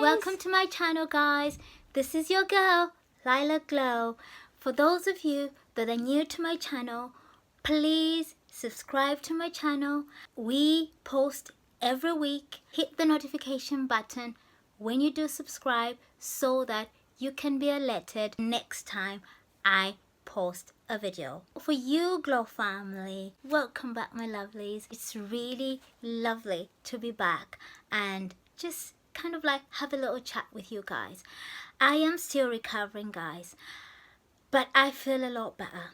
Welcome to my channel, guys. This is your girl, Lila Glow. For those of you that are new to my channel, please subscribe to my channel. We post every week. Hit the notification button when you do subscribe so that you can be alerted next time I post a video. For you, Glow family, welcome back, my lovelies. It's really lovely to be back and just kind of like have a little chat with you guys. I am still recovering, guys, but I feel a lot better.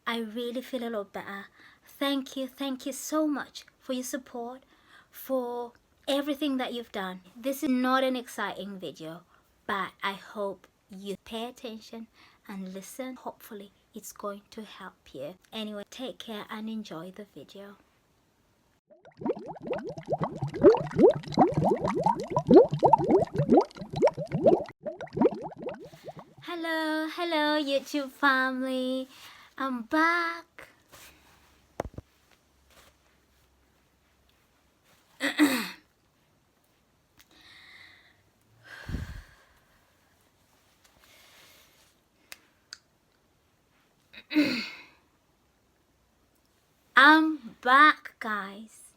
I really feel a lot better. Thank you so much for your support, for everything that you've done. This is not an exciting video, but I hope you pay attention and listen. Hopefully it's going to help you. Anyway, take care and enjoy the video. Hello YouTube family, I'm back. I'm back, guys.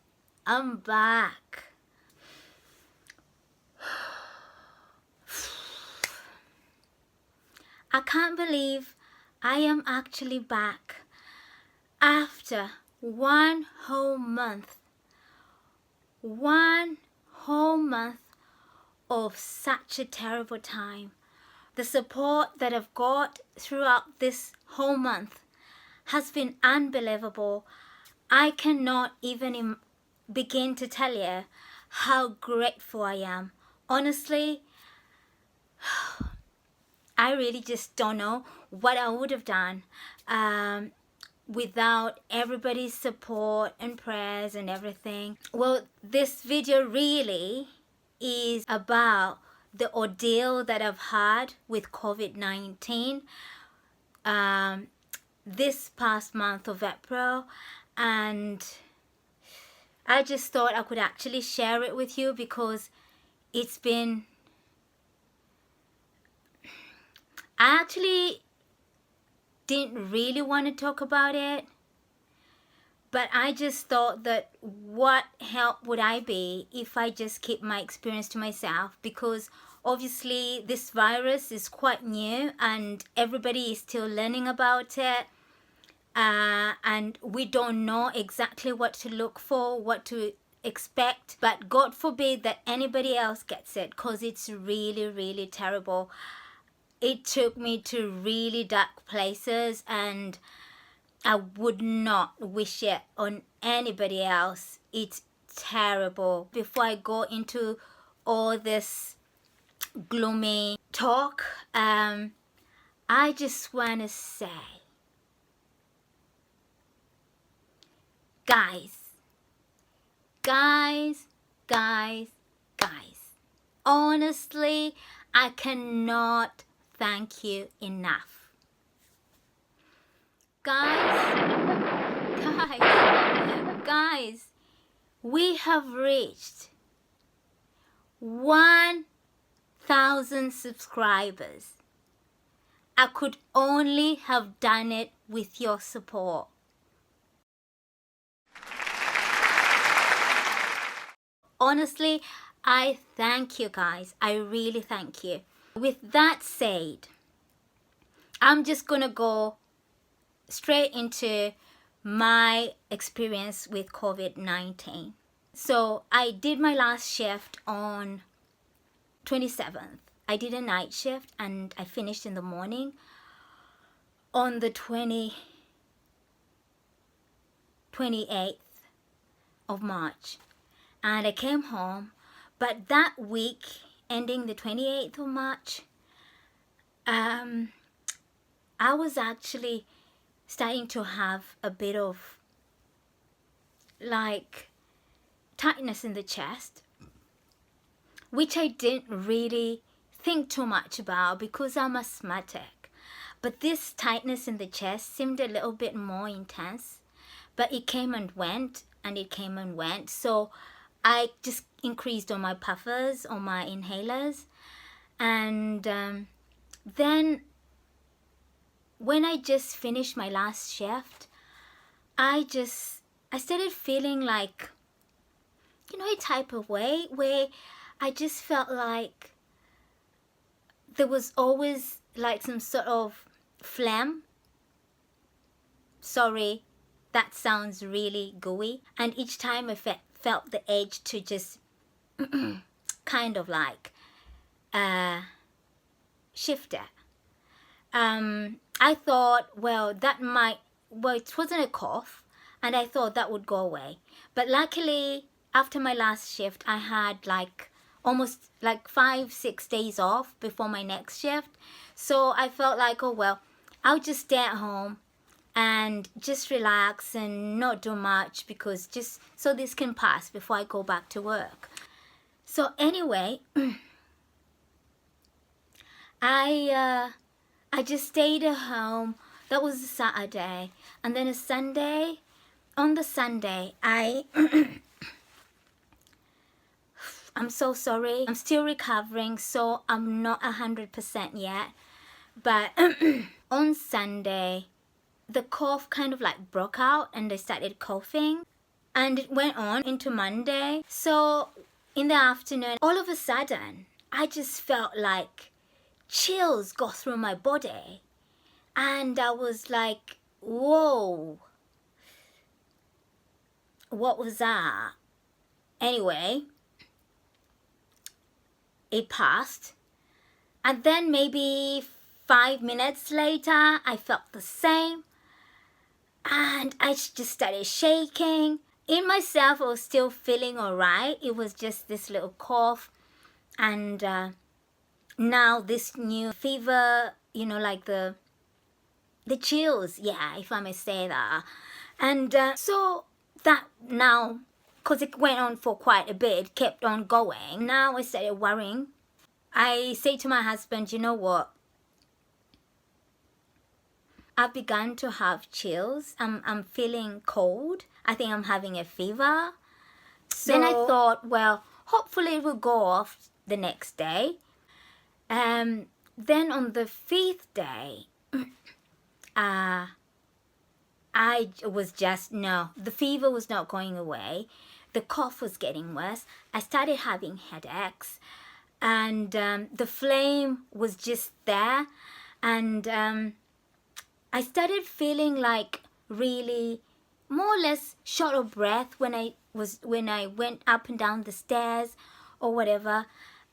I'm back. I can't believe I am actually back after one whole month of such a terrible time. The support that I've got throughout this whole month has been unbelievable. I cannot even begin to tell you how grateful I am. Honestly, I really just don't know what I would have done without everybody's support and prayers and everything. Well, this video really is about the ordeal that I've had with COVID-19 this past month of April, and I just thought I could actually share it with you because it's been... I actually didn't really want to talk about it, but I just thought that what help would I be if I just keep my experience to myself, because obviously this virus is quite new and everybody is still learning about it, and we don't know exactly what to look for, what to expect, but God forbid that anybody else gets it, because it's really terrible. It took me to really dark places and I would not wish it on anybody else. It's terrible. Before I go into all this gloomy talk, I just want to say, guys, honestly, I cannot thank you enough. Guys, we have reached 1,000 subscribers. I could only have done it with your support. Honestly, I thank you guys. I really thank you. With that said, I'm just gonna go straight into my experience with COVID-19. So I did my last shift on 27th. I did a night shift and I finished in the morning on the 28th of March. And I came home, but that week ending the 28th of March, I was actually starting to have a bit of like tightness in the chest, which I didn't really think too much about because I'm asthmatic. But this tightness in the chest seemed a little bit more intense, but it came and went and it came and went. So I just increased on my puffers, on my inhalers. And then when I just finished my last shift, I started feeling like, a type of way where I just felt like there was always like some sort of phlegm. Sorry, that sounds really gooey. And each time I felt the edge to just kind of like shift it. I thought, it wasn't a cough, and I thought that would go away. But luckily, after my last shift, I had like almost like 5-6 days off before my next shift. So I felt like, oh well, I'll just stay at home and just relax and not do much, because just so this can pass before I go back to work. So anyway, I just stayed at home. That was a Saturday. And then on the Sunday, I'm so sorry. I'm still recovering, so I'm not 100% yet. But on Sunday, the cough kind of like broke out and I started coughing. And it went on into Monday. So in the afternoon, all of a sudden, I just felt like chills go through my body. And I was like, whoa, what was that? Anyway, it passed. And then maybe 5 minutes later, I felt the same. And I just started shaking. In myself, I was still feeling all right. It was just this little cough. And now this new fever, like the chills, yeah, if I may say that. And so that now, because it went on for quite a bit, kept on going. Now I started worrying. I say to my husband, you know what? I've begun to have chills. I'm feeling cold. I think I'm having a fever. So then I thought, well, hopefully it will go off the next day. Then on the 5th day, I was just, no, the fever was not going away. The cough was getting worse. I started having headaches. And the flame was just there. And I started feeling like really more or less short of breath when I went up and down the stairs or whatever.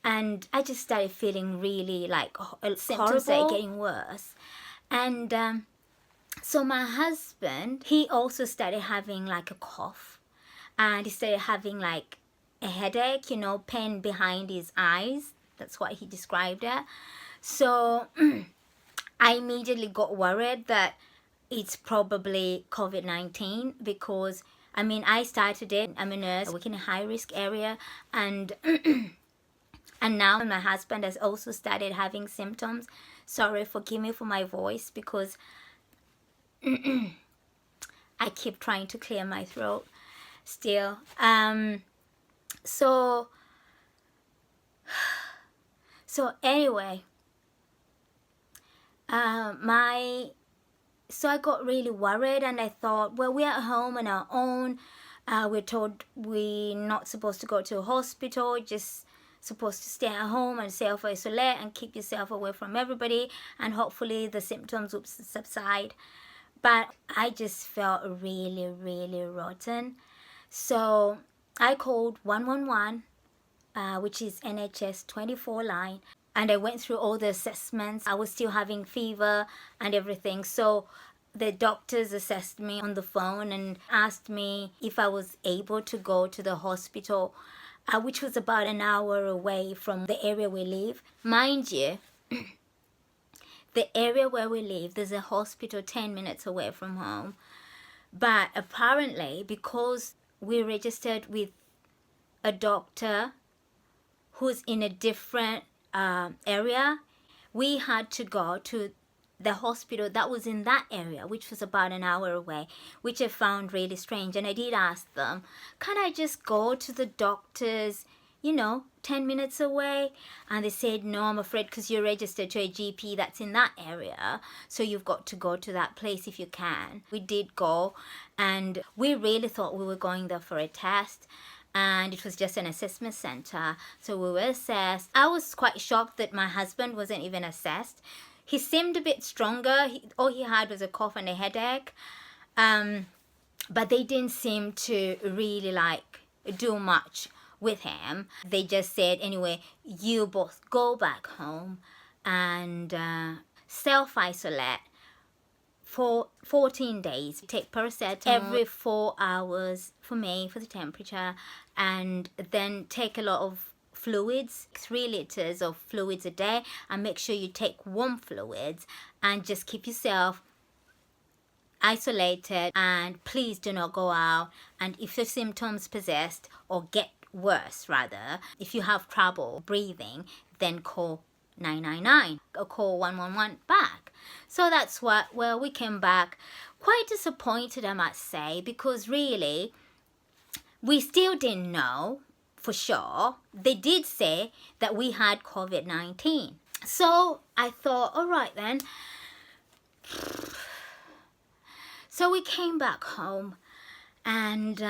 And I just started feeling really like symptoms started getting worse. And so my husband, he also started having like a cough. And he started having like a headache, pain behind his eyes. That's what he described it. So I immediately got worried that it's probably COVID-19, because I started it. I'm a nurse working in a high-risk area, and and now my husband has also started having symptoms. Sorry, forgive me for my voice, because I keep trying to clear my throat still. So anyway, so I got really worried, and I thought, well, we're at home on our own. We're told we're not supposed to go to a hospital, just supposed to stay at home and self-isolate and keep yourself away from everybody, and hopefully the symptoms will subside. But I just felt really, really rotten. So I called 111, which is NHS 24 line. And I went through all the assessments. I was still having fever and everything. So the doctors assessed me on the phone and asked me if I was able to go to the hospital, which was about an hour away from the area we live. Mind you, the area where we live, there's a hospital 10 minutes away from home. But apparently, because we're registered with a doctor who's in a different area, we had to go to the hospital that was in that area, which was about an hour away, which I found really strange. And I did ask them, can I just go to the doctor's, 10 minutes away? And they said, no, I'm afraid, because you're registered to a GP that's in that area, so you've got to go to that place if you can. We did go, and we really thought we were going there for a test, and it was just an assessment center. So we were assessed. I was quite shocked that my husband wasn't even assessed. He seemed a bit stronger. All he had was a cough and a headache. But they didn't seem to really do much with him. They just said, anyway, you both go back home and self-isolate for 14 days. Take paracetamol every 4 hours for the temperature, and then take a lot of fluids, 3 liters of fluids a day, and make sure you take warm fluids, and just keep yourself isolated, and please do not go out. And if the symptoms persist or get worse, rather, if you have trouble breathing, then call 999 or call 111 back. So that's well, we came back quite disappointed, I must say, because really we still didn't know for sure. They did say that we had COVID-19. So I thought, all right then. So we came back home, and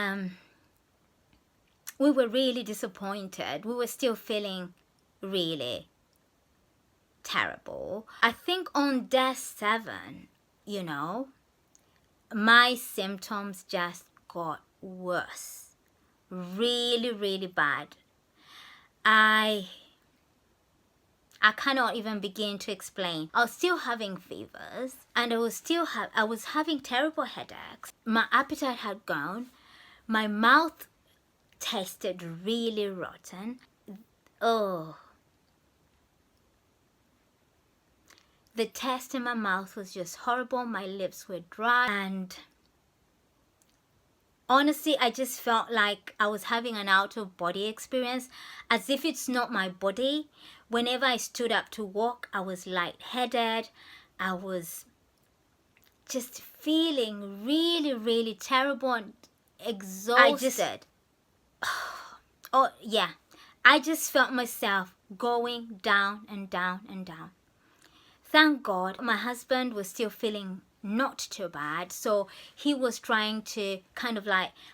we were really disappointed. We were still feeling really terrible. I think on day 7, my symptoms just got worse. Really, really bad. I cannot even begin to explain. I was still having fevers, and I was having terrible headaches. My appetite had gone. My mouth tasted really rotten. Oh, the taste in my mouth was just horrible. My lips were dry, and honestly, I just felt like I was having an out-of-body experience, as if it's not my body. Whenever I stood up to walk, I was lightheaded. I was just feeling really, really terrible and exhausted. I just felt myself going down and down and down. Thank God my husband was still feeling not too bad, so he was trying to kind of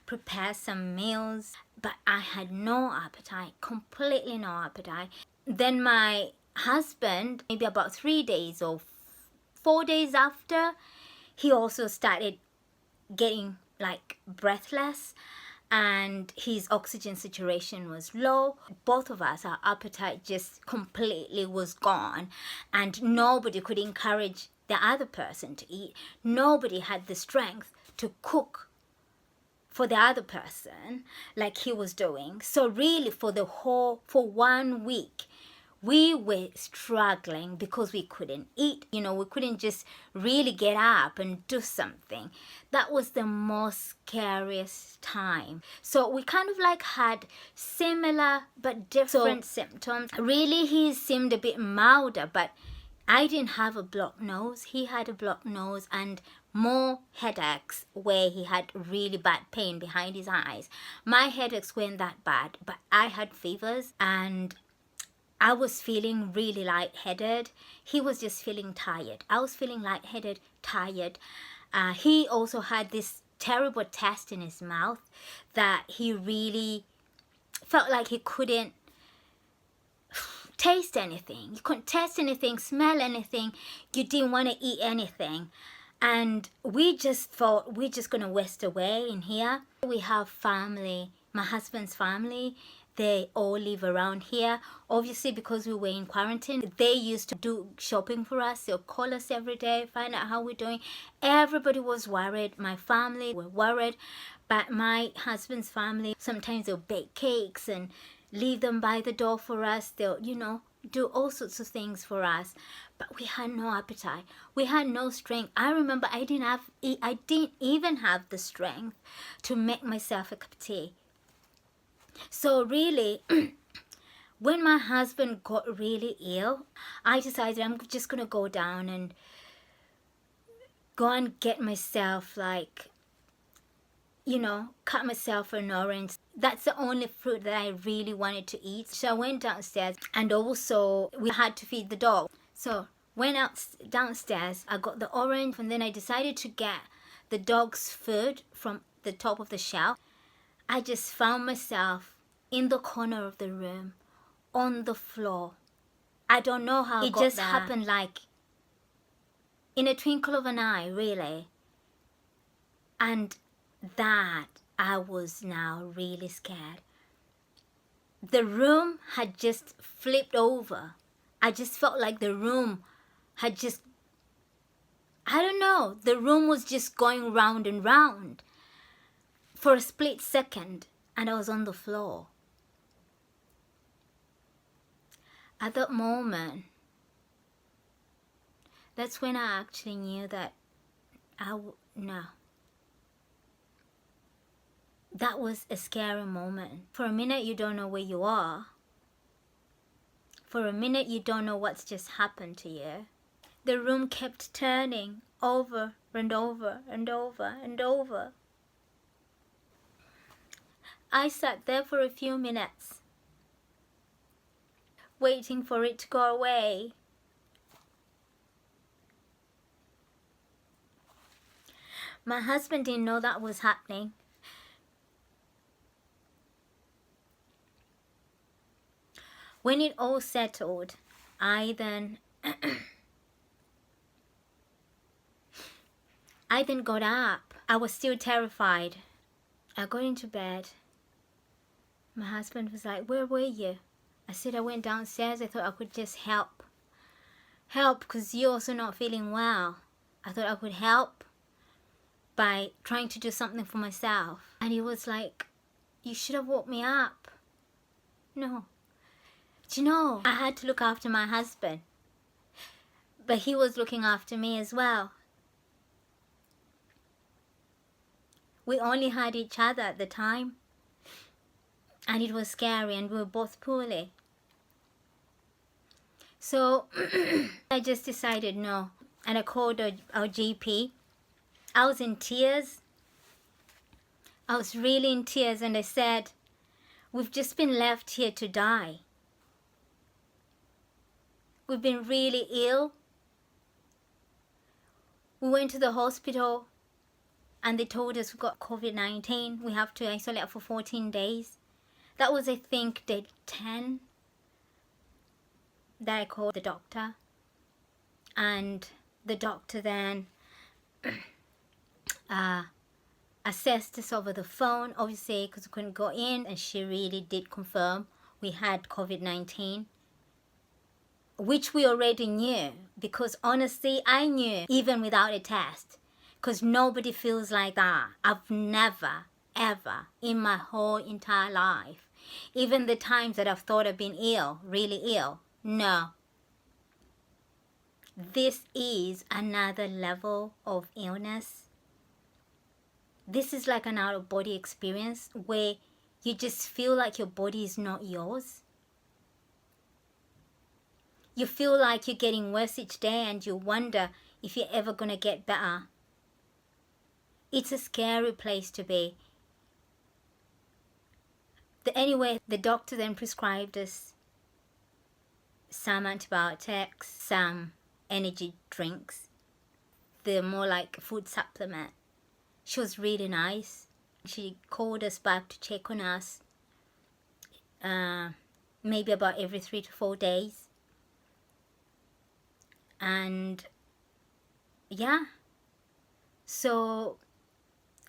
prepare some meals, but I had no appetite, completely no appetite. Then my husband, maybe about 3 days or 4 days after, he also started getting breathless, and his oxygen saturation was low. Both of us, our appetite just completely was gone, and nobody could encourage the other person to eat. Nobody had the strength to cook for the other person like he was doing. So really for 1 week, we were struggling because we couldn't eat. We couldn't just really get up and do something. That was the most scariest time. So we kind of had similar but different symptoms. Really, he seemed a bit milder, but I didn't have a blocked nose. He had a blocked nose and more headaches where he had really bad pain behind his eyes. My headaches weren't that bad, but I had fevers, and I was feeling really lightheaded. He was just feeling tired. I was feeling lightheaded, tired. He also had this terrible taste in his mouth that he really felt like he couldn't taste anything. You couldn't taste anything, smell anything. You didn't want to eat anything. And we just thought we're just going to waste away in here. We have family, my husband's family. They all live around here. Obviously, because we were in quarantine, they used to do shopping for us. They'll call us every day, find out how we're doing. Everybody was worried. My family were worried. But my husband's family, sometimes they'll bake cakes and leave them by the door for us. They'll, do all sorts of things for us. But we had no appetite. We had no strength. I remember I didn't even have the strength to make myself a cup of tea. So really, when my husband got really ill, I decided I'm just going to go down and go and get myself, like, you know, cut myself an orange. That's the only fruit that I really wanted to eat. So I went downstairs, and also we had to feed the dog. So went out downstairs, I got the orange, and then I decided to get the dog's food from the top of the shelf. I just found myself in the corner of the room, on the floor. I don't know how it just happened, like in a twinkle of an eye, really. And that, I was now really scared. The room had just flipped over. I just felt like the room had just, I don't know, the room was just going round and round for a split second, and I was on the floor. At that moment, that's when I actually knew that no. That was a scary moment. For a minute, you don't know where you are. For a minute, you don't know what's just happened to you. The room kept turning over and over and over and over. I sat there for a few minutes, waiting for it to go away. My husband didn't know that was happening. When it all settled, I then got up. I was still terrified. I got into bed. My husband was like, "Where were you?" I said, "I went downstairs. I thought I could just help because you're also not feeling well. I thought I could help by trying to do something for myself." And he was like, "You should have woke me up." No. Do you know, I had to look after my husband, but he was looking after me as well. We only had each other at the time, and it was scary, and we were both poorly. So I just decided no, and I called our GP. I was in tears. I was really in tears, and I said, "We've just been left here to die. We've been really ill." We went to the hospital, and they told us we've got COVID-19. We have to isolate for 14 days. That was, I think, day 10 that I called the doctor. And the doctor then assessed us over the phone, obviously, because we couldn't go in. And she really did confirm we had COVID-19, which we already knew, because honestly, I knew even without a test, because nobody feels like that. I've never, ever in my whole entire life, even the times that I've thought I've been ill, really ill, no. This is another level of illness. This is like an out-of-body experience where you just feel like your body is not yours. You feel like you're getting worse each day, and you wonder if you're ever going to get better. It's a scary place to be. Anyway, the doctor then prescribed us some antibiotics, some energy drinks. They're more like a food supplement. She was really nice. She called us back to check on us maybe about every 3 to 4 days. And yeah, so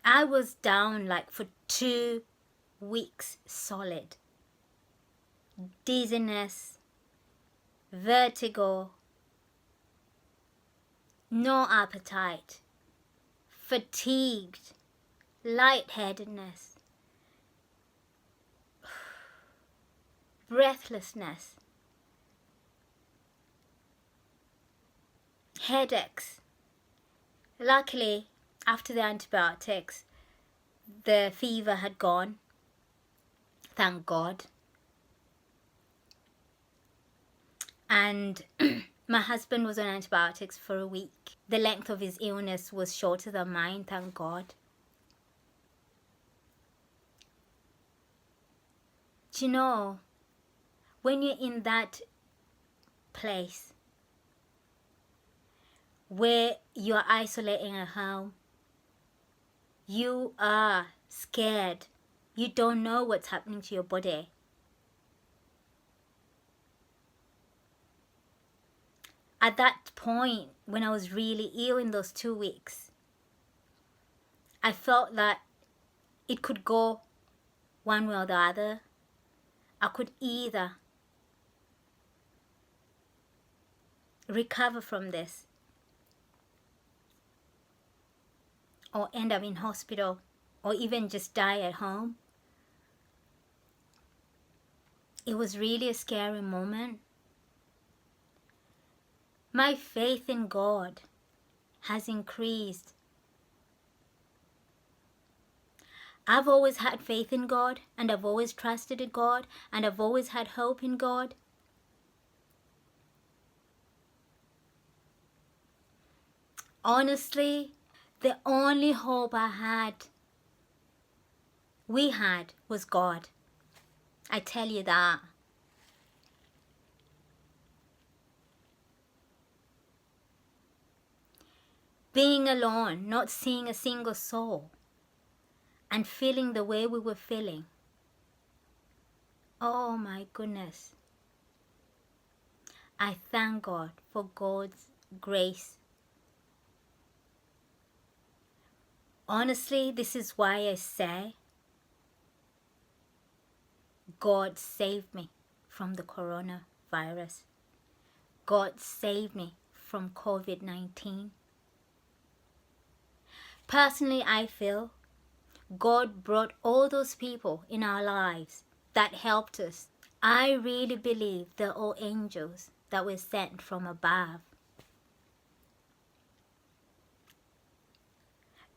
I was down like for 2 weeks solid. Dizziness, vertigo, no appetite, fatigued, lightheadedness, breathlessness, headaches. Luckily, after the antibiotics, the fever had gone. Thank God. And My husband was on antibiotics for a week. The length of his illness was shorter than mine, thank God. Do you know, when you're in that place where you're isolating at home, you are scared. You don't know what's happening to your body. At that point, when I was really ill in those 2 weeks, I felt that it could go one way or the other. I could either recover from this or end up in hospital or even just die at home. It was really a scary moment. My faith in God has increased. I've always had faith in God, and I've always trusted in God, and I've always had hope in God. Honestly, the only hope we had was God. I tell you that. Being alone, not seeing a single soul, and feeling the way we were feeling. Oh my goodness. I thank God for God's grace. Honestly, this is why I say God saved me from the coronavirus. God saved me from COVID-19. Personally, I feel God brought all those people in our lives that helped us. I really believe they're all angels that were sent from above.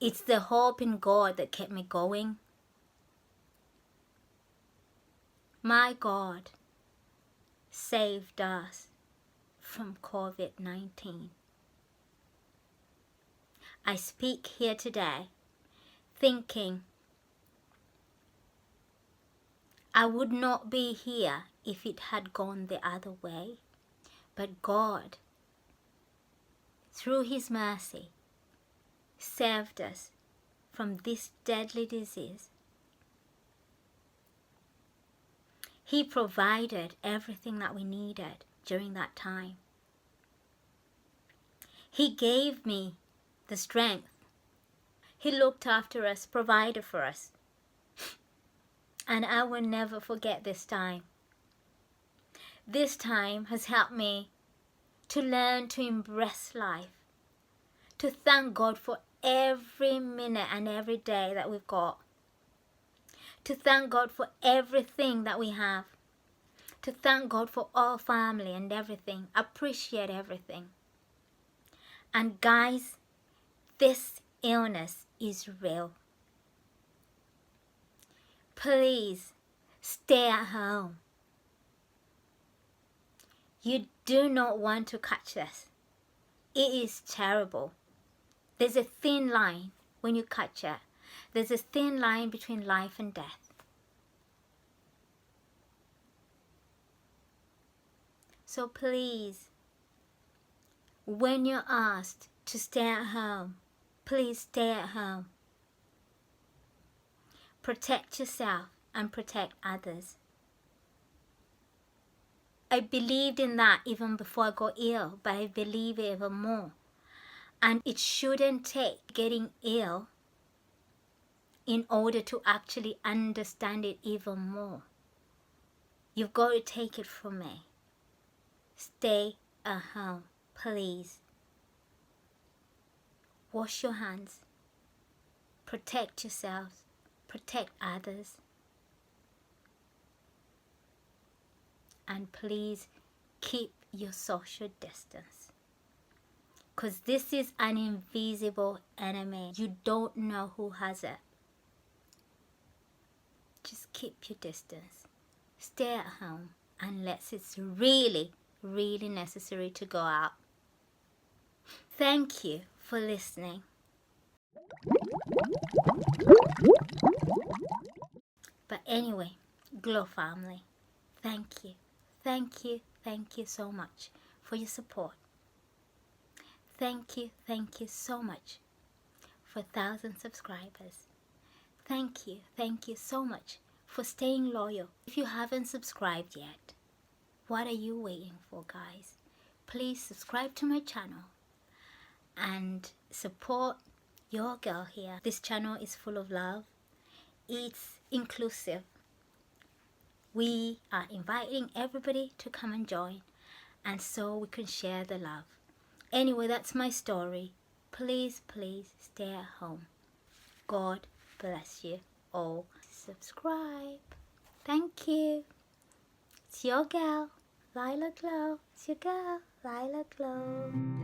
It's the hope in God that kept me going. My God saved us from COVID-19. I speak here today thinking I would not be here if it had gone the other way. But God, through His mercy, saved us from this deadly disease. He provided everything that we needed during that time. He gave me the strength. He looked after us, provided for us. And I will never forget this time. This time has helped me to learn to embrace life, to thank God for every minute and every day that we've got, to thank God for everything that we have, to thank God for our family and everything, appreciate everything. And guys, this illness is real. Please stay at home. You do not want to catch this. It is terrible. There's a thin line when you catch it. There's a thin line between life and death. So please, when you're asked to stay at home, please stay at home. Protect yourself and protect others. I believed in that even before I got ill, but I believe it even more. And it shouldn't take getting ill in order to actually understand it even more. You've got to take it from me. Stay at home, please. Wash your hands. Protect yourselves. Protect others. And please keep your social distance. Because this is an invisible enemy. You don't know who has it. Just keep your distance. Stay at home unless it's really really necessary to go out. Thank you for listening. But anyway, Glow family, thank you. Thank you. Thank you so much for your support. Thank you so much for 1,000 subscribers. Thank you so much for staying loyal. If you haven't subscribed yet, what are you waiting for, guys? Please subscribe to my channel and support your girl here. This channel is full of love. It's inclusive. We are inviting everybody to come and join, and so we can share the love. Anyway, that's my story. Please stay at home. God bless you all. Subscribe. Thank you. It's your girl, Lila Glow. It's your girl, Lila Glow.